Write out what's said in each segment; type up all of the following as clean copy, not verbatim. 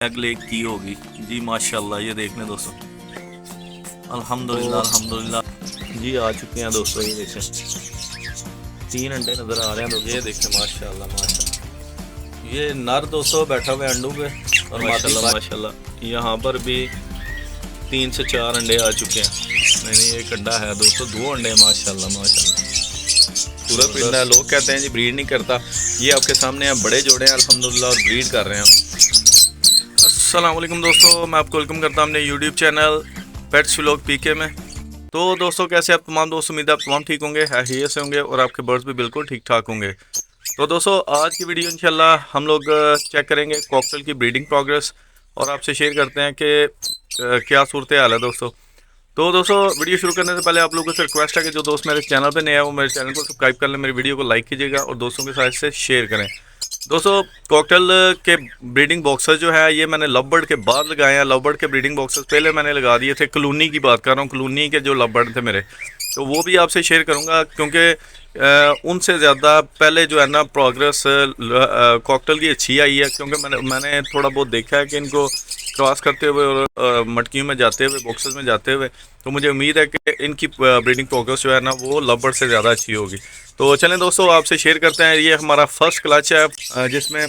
Egg leg की होगी जी माशाल्लाह। ये देख लें दोस्तों, अल्हम्दुलिल्लाह अल्हम्दुलिल्लाह जी आ चुके हैं दोस्तों। ये देखें 3 अंडे नज़र आ रहे हैं दोस्तों। ये देखें माशाल्लाह माशाल्लाह। ये नर दोस्तों बैठा हुआ है अंडों पे और माशाल्लाह माशाल्लाह यहाँ पर भी 3 से 4 अंडे आ चुके हैं। मैंने एक अंडा है दोस्तों, 2 अंडे हैं माशाल्लाह माशाल्लाह। पूरा पिंड है। लोग कहते हैं जी ब्रीड नहीं करता, ये आपके सामने हैं, बड़े जोड़े हैं अल्हम्दुलिल्लाह और ब्रीड कर रहे हैं। अस्सलाम वालेकुम दोस्तों, मैं आपको वेलकम करता हूं अपने यूट्यूब चैनल पेट्स व्लॉग पीके में। तो दोस्तों कैसे आप तमाम दोस्त, उम्मीद है आप तमाम ठीक होंगे, हैरियत से होंगे और आपके बर्ड्स भी बिल्कुल ठीक ठाक होंगे। तो दोस्तों आज की वीडियो इंशाल्लाह हम लोग चेक करेंगे कॉकटेल की ब्रीडिंग प्रोग्रेस और आपसे शेयर करते हैं कि क्या सूरत हाल है दोस्तों। तो दोस्तों वीडियो शुरू करने से पहले आप लोगों से रिक्वेस्ट है कि जो दोस्त मेरे चैनल पे नए हैं वो मेरे चैनल को सब्सक्राइब कर लें, मेरी वीडियो को लाइक कीजिएगा और दोस्तों के साथ इसे शेयर करें। दोस्तों कॉकटेल के ब्रीडिंग बॉक्सेस जो है ये मैंने लव बर्ड के बाद लगाए हैं। लव बर्ड के ब्रीडिंग बॉक्सेस पहले मैंने लगा दिए थे, कॉलोनी की बात कर रहा हूँ, कॉलोनी के जो लव बर्ड थे मेरे, तो वो भी आपसे शेयर करूँगा क्योंकि उनसे ज़्यादा पहले जो है ना प्रोग्रेस कॉकटेल की अच्छी आई है। क्योंकि मैंने थोड़ा बहुत देखा है कि इनको क्रॉस करते हुए और मटकियों में जाते हुए, बॉक्सेस में जाते हुए, तो मुझे उम्मीद है कि इनकी ब्रीडिंग प्रोग्रेस जो है ना वो लव बर्ड से ज़्यादा अच्छी होगी। तो चलें दोस्तों आपसे शेयर करते हैं। ये हमारा फर्स्ट क्लच है जिसमें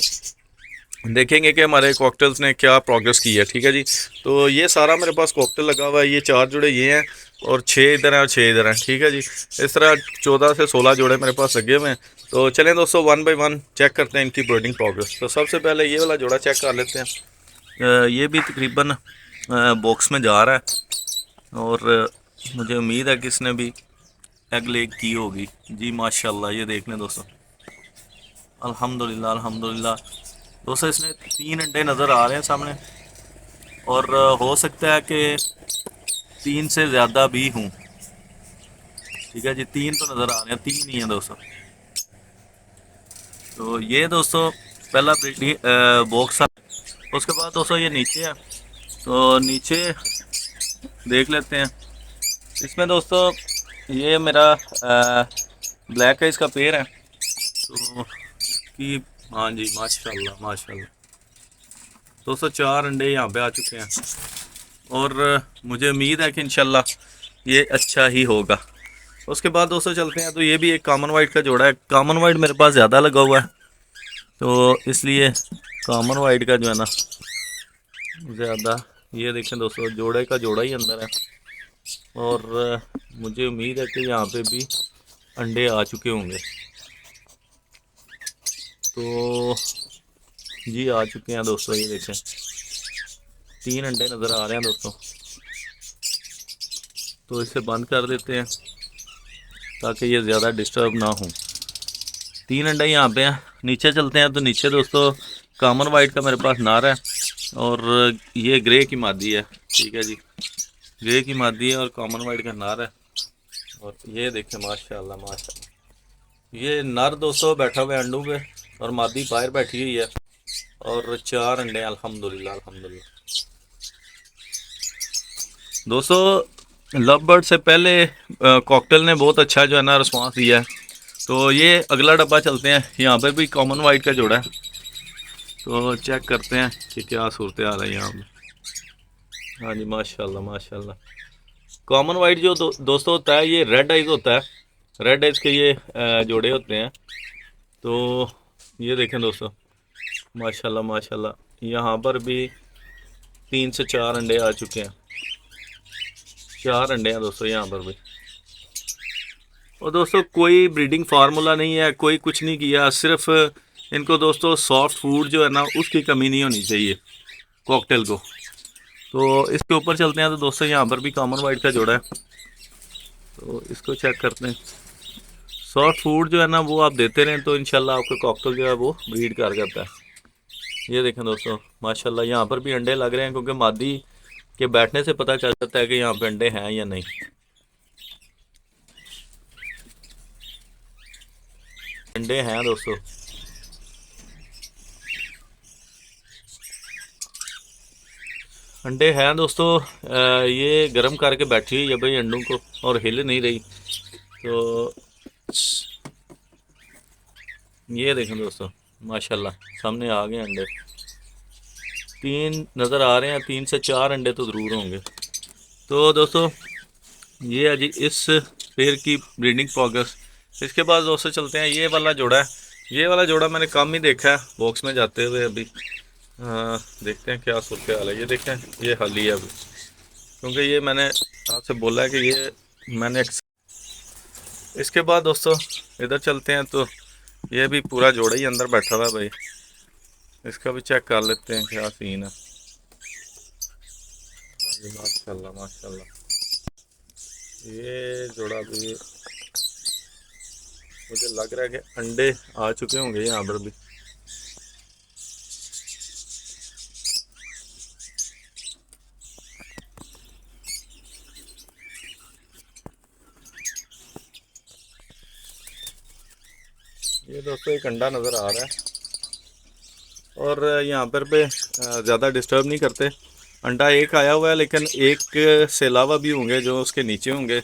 देखेंगे कि हमारे कॉकटेल्स ने क्या प्रोग्रेस की है। ठीक है जी, तो ये सारा मेरे पास कॉकटेल लगा हुआ है। ये 4 जोड़े ये हैं और 6 इधर हैं और 6 इधर हैं। ठीक है जी, इस तरह 14 से 16 जोड़े मेरे पास लगे हुए हैं। तो चलें दोस्तों 1 बाय 1 चेक करते हैं इनकी ब्रीडिंग प्रोग्रेस। तो सबसे पहले ये वाला जोड़ा चेक कर लेते हैं। ये भी तकरीबन बॉक्स में जा रहा है और मुझे उम्मीद है कि इसने भी एग लेग की होगी जी माशाल्लाह। ये देख लें दोस्तों, अल्हम्दुलिल्लाह अल्हम्दुलिल्लाह। दोस्तों इसमें 3 अंडे नज़र आ रहे हैं सामने और हो सकता है कि 3 से ज़्यादा भी हूँ। ठीक है जी, 3 तो नज़र आ रहे हैं, 3 ही हैं दोस्तों। तो ये दोस्तों पहला ब्रीडिंग बॉक्स है। उसके बाद दोस्तों ये नीचे है, तो नीचे देख लेते हैं। इसमें दोस्तों ये मेरा ब्लैक आइज का पेयर है तो कि हाँ जी माशाल्लाह माशाल्लाह। दोस्तों 4 अंडे यहाँ पे आ चुके हैं और मुझे उम्मीद है कि इंशाल्लाह ये अच्छा ही होगा। उसके बाद दोस्तों चलते हैं, तो ये भी एक कॉमन वाइट का जोड़ा है। कॉमन वाइट मेरे पास ज़्यादा लगा हुआ है तो इसलिए कॉमन वाइट का जो है ना ज़्यादा। ये देखें दोस्तों जोड़े का जोड़ा ही अंदर है और मुझे उम्मीद है कि यहाँ पे भी अंडे आ चुके होंगे। तो जी आ चुके हैं दोस्तों। ये देखें 3 अंडे नज़र आ रहे हैं दोस्तों। तो इसे बंद कर देते हैं ताकि ये ज़्यादा डिस्टर्ब ना हो। 3 अंडे यहाँ पे हैं। नीचे चलते हैं, तो नीचे दोस्तों कॉमन वाइट का मेरे पास नार है और ये ग्रे की मादी है। ठीक है जी, ग्रे की मादी है और कॉमन वाइट का नार है। और ये देखें माशाल्लाह माशाल्लाह। ये नर दोस्तों बैठा हुआ है अंडों पे और मादी बाहर बैठी हुई है और 4 अंडे अल्हम्दुलिल्लाह अल्हम्दुलिल्लाह। दोस्तों लव बर्ड से पहले कॉकटेल ने बहुत अच्छा जो है ना रिस्पांस दिया है। तो ये अगला डब्बा चलते हैं, यहाँ पे भी कॉमन वाइट का जोड़ा है, तो चेक करते हैं कि क्या सूरत हाल है यहाँ पे। हाँ जी माशाल्लाह माशाल्लाह। कॉमन वाइट जो दोस्तों होता है ये रेड आइज होता है। रेड आइज के ये जोड़े होते हैं। तो ये देखें दोस्तों माशाल्लाह माशाल्लाह, यहाँ पर भी 3 से 4 अंडे आ चुके हैं। 4 अंडे हैं दोस्तों यहाँ पर भी। और दोस्तों कोई ब्रीडिंग फार्मूला नहीं है, कोई कुछ नहीं किया, सिर्फ इनको दोस्तों सॉफ्ट फूड जो है ना उसकी कमी नहीं होनी चाहिए कॉकटेल को। तो इसके ऊपर चलते हैं, तो दोस्तों यहाँ पर भी कॉमन वाइट का जोड़ा है, तो इसको चेक करते हैं। सॉफ्ट फूड जो है ना वो आप देते रहें तो इंशाल्लाह आपका कॉकटेल जो है वो ब्रीड कर करता है। ये देखें दोस्तों माशाल्लाह, यहाँ पर भी अंडे लग रहे हैं क्योंकि मादी के बैठने से पता चल जाता है कि यहाँ पे अंडे हैं या नहीं। अंडे हैं दोस्तों। अंडे हैं दोस्तों। ये गर्म करके बैठी हुई है भाई अंडों को और हिल नहीं रही। तो ये देखें दोस्तों माशाल्लाह सामने आ गए अंडे। 3 नज़र आ रहे हैं, 3 से 4 अंडे तो ज़रूर होंगे। तो दोस्तों ये है जी इस पेड़ की ब्रीडिंग प्रोग्रेस। इसके बाद दोस्तों चलते हैं, ये वाला जोड़ा है। ये वाला जोड़ा मैंने कम ही देखा है बॉक्स में जाते हुए अभी। देखते हैं क्या सूरत हाल है। ये देखें, ये हाली है अभी, क्योंकि ये मैंने आपसे बोला है कि ये मैंने। इसके बाद दोस्तों इधर चलते हैं, तो ये भी पूरा जोड़ा ही अंदर बैठा हुआ है भाई। इसका भी चेक कर लेते हैं क्या सीन है। माशाल्लाह माशाल्लाह, ये जोड़ा भी मुझे लग रहा है कि अंडे आ चुके होंगे यहाँ पर भी। ये दोस्तों एक अंडा नज़र आ रहा है, और यहाँ पर पे ज़्यादा डिस्टर्ब नहीं करते। अंडा एक आया हुआ है, लेकिन एक से अलावा भी होंगे जो उसके नीचे होंगे,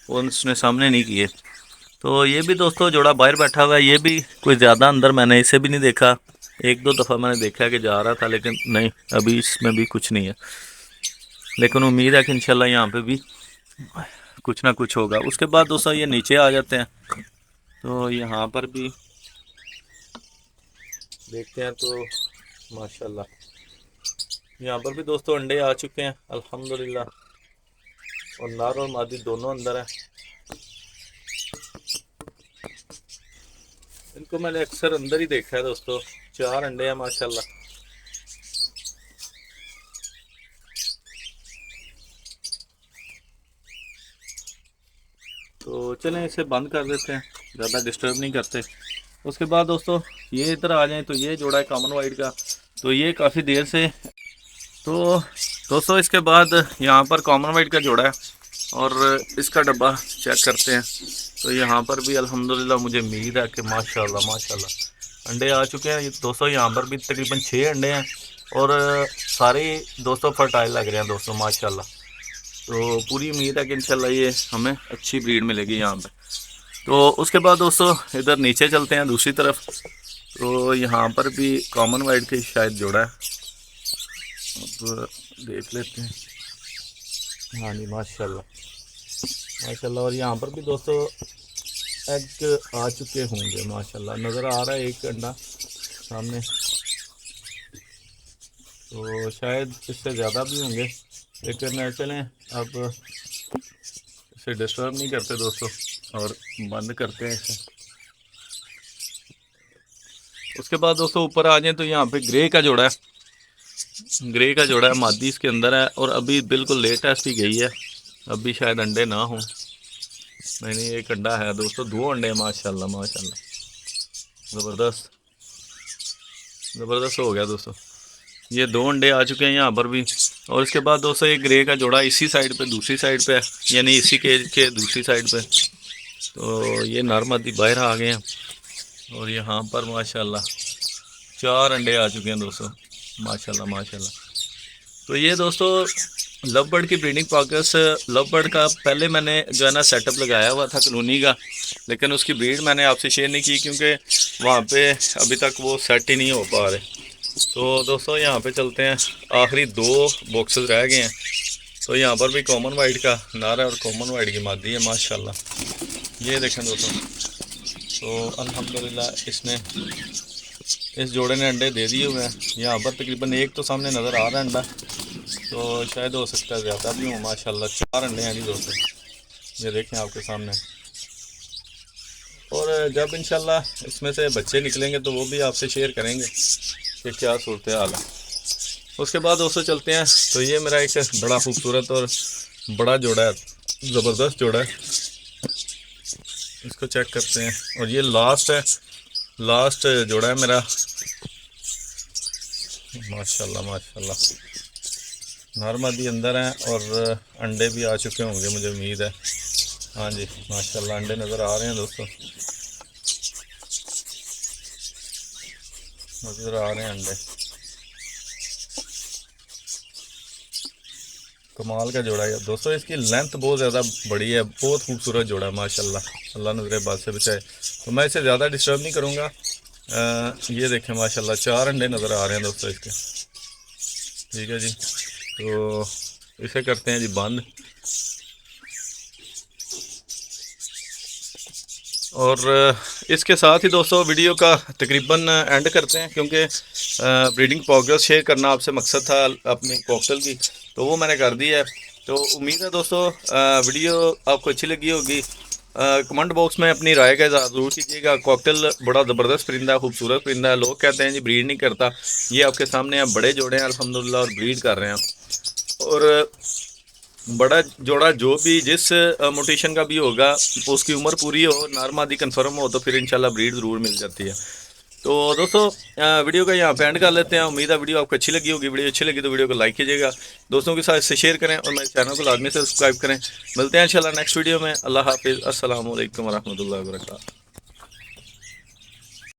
वो उसने सामने नहीं किए। तो ये भी दोस्तों जोड़ा बाहर बैठा हुआ है। ये भी कोई ज़्यादा अंदर मैंने इसे भी नहीं देखा। 1-2 दफ़ा मैंने देखा कि जा रहा था, लेकिन नहीं, अभी इसमें भी कुछ नहीं है। लेकिन उम्मीद है कि इंशाल्लाह यहाँ पे भी कुछ ना कुछ होगा। उसके बाद दोस्तों ये नीचे आ जाते हैं, तो यहाँ पर भी देखते हैं। तो माशाल्लाह यहाँ पर भी दोस्तों अंडे आ चुके हैं अल्हम्दुलिल्लाह, और नर और मादी दोनों अंदर हैं। इनको मैंने अक्सर अंदर ही देखा है दोस्तों। 4 अंडे हैं माशाल्लाह। तो चलें इसे बंद कर देते हैं, ज़्यादा डिस्टर्ब नहीं करते। उसके बाद दोस्तों ये इधर आ जाएं, तो ये जोड़ा है कॉमन वाइट का। तो ये काफ़ी देर से, तो दोस्तों इसके बाद यहाँ पर कॉमन वाइट का जोड़ा है, और इसका डब्बा चेक करते हैं। तो यहाँ पर भी अल्हम्दुलिल्लाह मुझे उम्मीद है कि माशाल्लाह माशाल्लाह अंडे आ चुके हैं। दोस्तों यहाँ पर भी तकरीबन 6 अंडे हैं, और सारे दोस्तों फर्टाइल लग रहे हैं दोस्तों माशाल्लाह। तो पूरी उम्मीद है कि इंशाल्लाह ये हमें अच्छी ब्रीड मिलेगी यहाँ पर। तो उसके बाद दोस्तों इधर नीचे चलते हैं दूसरी तरफ। तो यहाँ पर भी कॉमन वाइट के शायद जोड़ा है, अब देख लेते हैं। हाँ जी माशाल्लाह माशाल्लाह, और यहाँ पर भी दोस्तों एग आ चुके होंगे माशाल्लाह। नज़र आ रहा है एक अंडा सामने, तो शायद इससे ज़्यादा भी होंगे, लेकिन चलें अब इसे डिस्टर्ब नहीं करते दोस्तों, और बंद करते हैं इसे। उसके बाद दोस्तों ऊपर आ जाएं, तो यहाँ पे ग्रे का जोड़ा है। ग्रे का जोड़ा है, मादी इसके अंदर है, और अभी बिल्कुल लेटेस्ट ही गई है, अभी शायद अंडे ना हों। नहीं, एक अंडा है दोस्तों, 2 अंडे हैं माशाल्लाह माशाल्लाह। ज़बरदस्त ज़बरदस्त हो गया दोस्तों, ये 2 अंडे आ चुके हैं यहाँ पर भी। और इसके बाद दोस्तों एक ग्रे का जोड़ा इसी साइड पे, दूसरी साइड पे है, यानी इसी केज के दूसरी साइड पे। तो ये नर मादी बाहर आ गए हैं, और यहाँ पर माशाल्लाह 4 अंडे आ चुके हैं दोस्तों माशाल्लाह माशाल्लाह। तो ये दोस्तों लव बर्ड की ब्रीडिंग प्रोग्रेस। लव बर्ड का पहले मैंने जो है ना सेटअप लगाया हुआ था कॉलोनी का, लेकिन उसकी ब्रीड मैंने आपसे शेयर नहीं की, क्योंकि वहाँ पे अभी तक वो सेट ही नहीं हो पा रहे। तो दोस्तों यहाँ पे चलते हैं, आखिरी 2 बॉक्सेस रह गए हैं। तो यहाँ पर भी कॉमन वाइट का नारा और कॉमन वाइट की मादी है माशाल्लाह। ये देखें दोस्तों, तो अल्हम्दुलिल्लाह इसने, इस जोड़े ने अंडे दे दिए हुए हैं। यहाँ पर तकरीबन एक तो सामने नज़र आ रहा है अंडा, तो शायद हो सकता है ज़्यादा भी हो माशाल्लाह। 4 अंडे हैं जी दोस्तों, ये देखें आपके सामने। और जब इंशाल्लाह इसमें से बच्चे निकलेंगे तो वो भी आपसे शेयर करेंगे कि क्या सूरत हाल है। उसके बाद दोस्तों चलते हैं, तो ये मेरा एक बड़ा खूबसूरत और बड़ा जोड़ा है, ज़बरदस्त जोड़ा है, इसको चेक करते हैं। और ये लास्ट है, लास्ट जोड़ा है मेरा माशाल्लाह माशाल्लाह। नर मादी अंदर हैं, और अंडे भी आ चुके होंगे मुझे उम्मीद है। हाँ जी माशाल्लाह, अंडे नज़र आ रहे हैं दोस्तों, नज़र आ रहे हैं अंडे। कमाल का जोड़ा है दोस्तों, इसकी लेंथ बहुत ज़्यादा बड़ी है, बहुत खूबसूरत जोड़ा है माशाल्लाह। अल्लाह नजरे बात से बचाए। तो मैं इसे ज़्यादा डिस्टर्ब नहीं करूँगा। ये देखें माशाल्लाह 4 अंडे नज़र आ रहे हैं दोस्तों इसके। ठीक है जी, तो इसे करते हैं जी बंद। और इसके साथ ही दोस्तों वीडियो का तकरीबन एंड करते हैं, क्योंकि ब्रीडिंग प्रोग्रेस शेयर करना आपसे मकसद था अपनी कॉकटेल की, तो वो मैंने कर दिया है। तो उम्मीद है दोस्तों वीडियो आपको अच्छी लगी होगी। कमेंट बॉक्स में अपनी राय का इज़हार ज़रूर कीजिएगा। कॉकटेल बड़ा ज़बरदस्त परिंदा है, खूबसूरत परिंदा है। लोग कहते हैं जी ब्रीड नहीं करता, ये आपके सामने आप बड़े जोड़े हैं अल्हम्दुलिल्लाह और ब्रीड कर रहे हैं। और बड़ा जोड़ा जो भी जिस म्यूटेशन का भी होगा उसकी उम्र पूरी हो, नर मादी कन्फर्म हो, तो फिर इंशाल्लाह ब्रीड ज़रूर मिल जाती है। तो दोस्तों वीडियो का यहाँ पे एंड कर लेते हैं। उम्मीद है वीडियो आपको अच्छी लगी होगी। वीडियो अच्छी लगी तो वीडियो को लाइक कीजिएगा, दोस्तों के साथ इसे शेयर करें और मेरे चैनल को लाजमी से सब्सक्राइब करें। मिलते हैं इंशाल्लाह नेक्स्ट वीडियो में। अल्लाह हाफिज़, अस्सलाम वालेकुम रहमतुल्लाहि व बरकातहू।